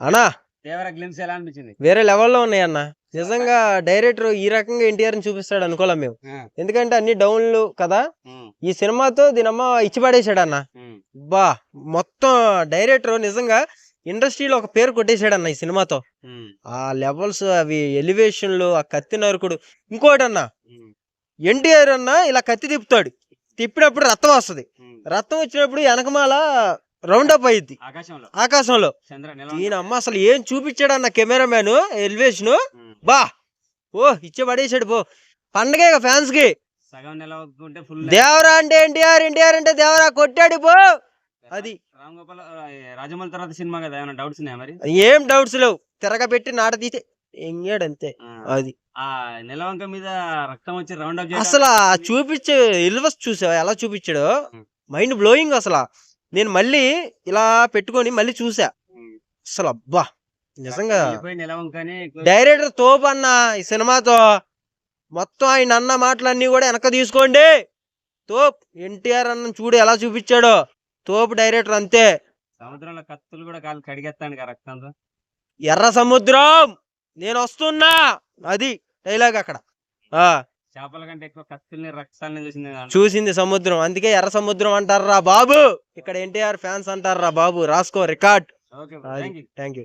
అన్నా ఎలా అనిపించింది? వేరే లెవెల్లో ఉన్నాయి అన్న. నిజంగా డైరెక్టర్ ఈ రకంగా ఎన్టీఆర్ ని చూపిస్తాడు అనుకోలేం మేము. ఎందుకంటే అన్ని డౌన్లు కదా. ఈ సినిమాతో దీనమ్మ ఇచ్చి పడేశాడు అన్న. బా మొత్తం డైరెక్టర్ నిజంగా ఇండస్ట్రీలో ఒక పేరు కొట్టేశాడు అన్న ఈ సినిమాతో. ఆ లెవెల్స్, అవి ఎలివేషన్లు, ఆ కత్తి నరుకుడు. ఇంకోటి అన్న, ఎన్టీఆర్ అన్న ఇలా కత్తి తిప్పుతాడు, తిప్పినప్పుడు రక్తం వస్తుంది. రక్తం వచ్చినప్పుడు వెనకమాల రౌండ్ అప్ అయ్యింది ఆకాశంలో. ఈయన అమ్మ అసలు ఏం చూపించాడు అన్న కెమెరామ్యాన్ ఎలివేషన్. బా ఓ ఇచ్చే పడేసాడు పో. పండగే ఫ్యాన్స్ కి. దేవరా అంటే ఎన్టీఆర్, ఎన్టీఆర్ అంటే దేవరా కొట్టాడు పో. అది రాజమౌళి తర్వాత సినిమా కదా, ఏమైనా డౌట్స్ ఉన్నాయా మరి? ఏం డౌట్స్ లేవు, తిరగబెట్టి నాట తీస్తే ఎంగాడు అంతే. అది ఆ నెలవంక మీద రక్తం వచ్చి రౌండ్ అప్ అసలు చూపించే ఎలివస్ చూసావా ఎలా చూపించాడు, మైండ్ బ్లోయింగ్. అసలు నేను మళ్ళీ ఇలా పెట్టుకొని మళ్ళీ చూసా. అసలు అబ్బా నిజంగా డైరెక్టర్ తోపు అన్న ఈ సినిమాతో. మొత్తం ఆయన అన్న మాటలన్నీ కూడా వెనక తీసుకోండి. తోపు ఎన్టీఆర్ అన్న చూడు ఎలా చూపించాడో, తోపు డైరెక్టర్ అంతే. సముద్రంలో కత్తులు కూడా కాలు కడిగేస్తాను రక్తంతో. ఎర్ర సముద్రం నేను వస్తున్నా, అది డైలాగ్ అక్కడ. చేపల కంటే ఎక్కువ కత్తుల్ని రక్తాన్ని చూసింది సముద్రం, అందుకే ఎర్ర సముద్రం అంటారా బాబు. ఇక్కడ ఎన్టీఆర్ ఫ్యాన్స్ అంటారా బాబు, రాసుకో రికార్డ్. Thank you.